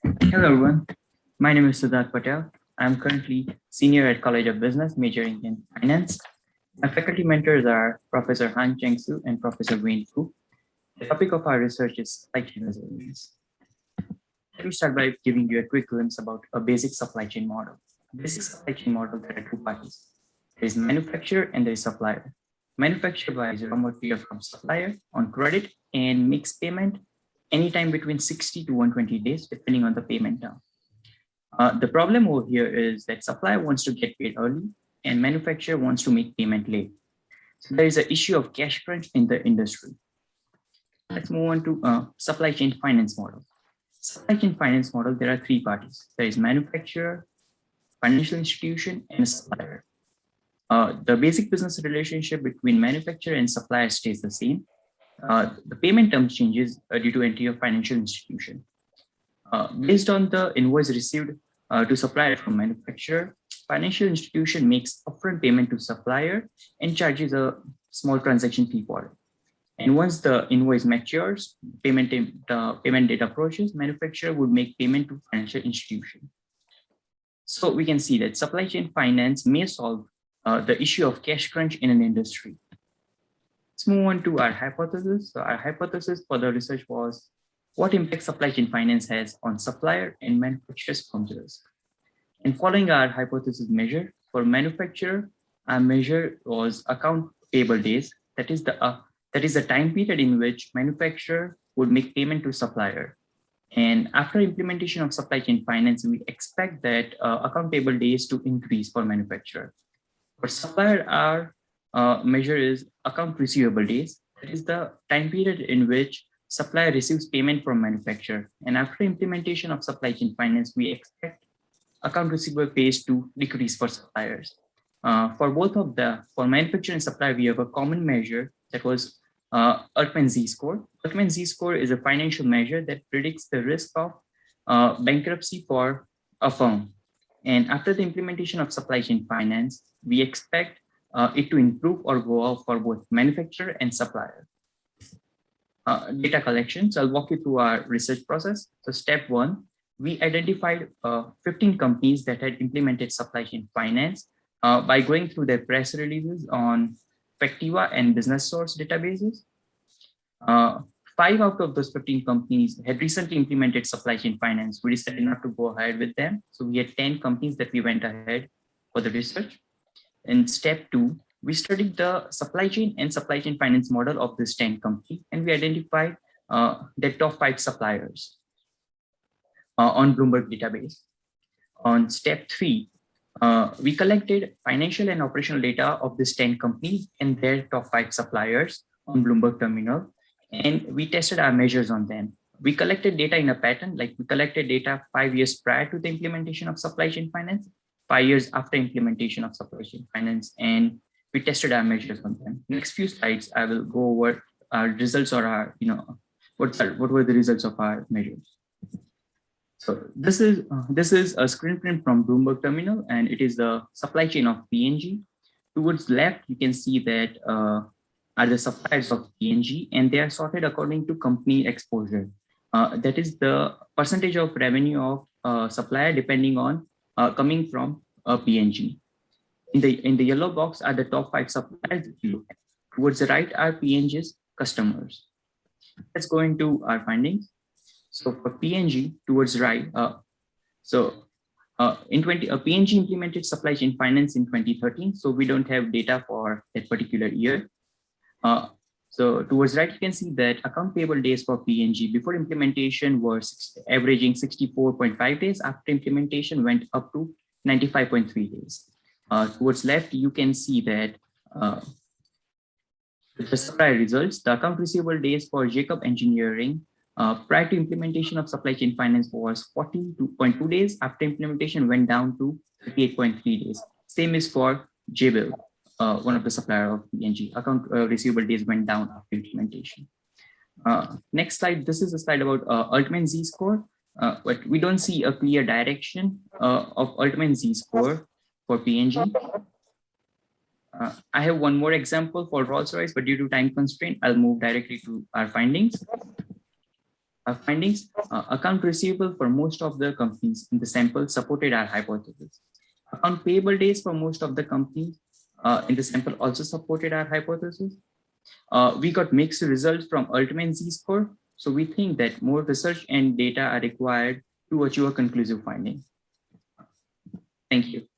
Hello everyone, my name is Siddharth Patel. I'm currently senior at College of Business, majoring in finance. My faculty mentors are Professor Han Cheng-Su and Professor Wayne Fu. The topic of our research is supply chain resilience. Let me start by giving you a quick glimpse about a basic supply chain model. Basic supply chain model, there are two parties. There is manufacturer and there is supplier. Manufacturer buys raw material from supplier on credit and makes payment anytime between 60 to 120 days, depending on the payment term. The problem over here is that supplier wants to get paid early and manufacturer wants to make payment late. So there is an issue of cash crunch in the industry. Let's move on to supply chain finance model. Supply chain finance model, there are three parties. There is manufacturer, financial institution, and supplier. The basic business relationship between manufacturer and supplier stays the same. The payment terms changes due to entry of financial institution. Based on the invoice received to supplier from manufacturer, financial institution makes upfront payment to supplier and charges a small transaction fee for it. And once the invoice matures, payment date approaches, manufacturer would make payment to financial institution. So we can see that supply chain finance may solve the issue of cash crunch in an industry. Let's move on to our hypothesis. So our hypothesis for the research was what impact supply chain finance has on supplier and manufacturer's firms risk. And following our hypothesis measure, for manufacturer, our measure was account payable days. That is the time period in which manufacturer would make payment to supplier. And after implementation of supply chain finance, we expect that account payable days to increase for manufacturer. For supplier, our measure is account receivable days. That is the time period in which supplier receives payment from manufacturer. And after implementation of supply chain finance, we expect account receivable days to decrease for suppliers. For manufacturer and supplier, we have a common measure that was Altman Z-score. Altman Z-score is a financial measure that predicts the risk of bankruptcy for a firm. And after the implementation of supply chain finance, we expect it to improve or go up for both manufacturer and supplier. Data collection. So I'll walk you through our research process. So step one, we identified 15 companies that had implemented supply chain finance by going through their press releases on Factiva and Business Source databases. 5 out of those 15 companies had recently implemented supply chain finance. We decided not to go ahead with them. So we had 10 companies that we went ahead for the research. In step 2, we studied the supply chain and supply chain finance model of this 10 company, and we identified the top 5 suppliers on Bloomberg database. On step 3, we collected financial and operational data of this 10 companies and their top 5 suppliers on Bloomberg terminal, and we tested our measures on them. We collected data in a pattern, like we collected data 5 years prior to the implementation of supply chain finance, 5 years after implementation of supply chain finance, and we tested our measures on them. Next few slides, I will go over our results or our, what were the results of our measures. So this is a screen print from Bloomberg terminal, and it is the supply chain of P&G. Towards left, you can see that are the suppliers of P&G, and they are sorted according to company exposure. That is the percentage of revenue of supplier depending on coming from P&G. In the yellow box are the top 5 suppliers that you look at. Towards the right are P&G's customers. Let's go into our findings. So for P&G, towards right, P&G implemented supply chain finance in 2013, so we don't have data for that particular year. So towards right, you can see that account payable days for P&G before implementation were averaging 64.5 days. After implementation, went up to 95.3 days. Towards left, you can see that the supplier results, the account receivable days for Jacob Engineering prior to implementation of supply chain finance was 42.2 days. After implementation, went down to 38.3 days. Same is for Jabil, one of the supplier of P&G. Account receivable days went down after implementation. Next slide. This is a slide about Altman Z-score, but we don't see a clear direction of Altman Z-score for P&G. I have one more example for Rolls-Royce, but due to time constraint, I'll move directly to our findings. Our findings, account receivable for most of the companies in the sample supported our hypothesis. Account payable days for most of the companies in the sample also supported our hypothesis. We got mixed results from ultimate z-score. So we think that more research and data are required to achieve a conclusive finding. Thank you.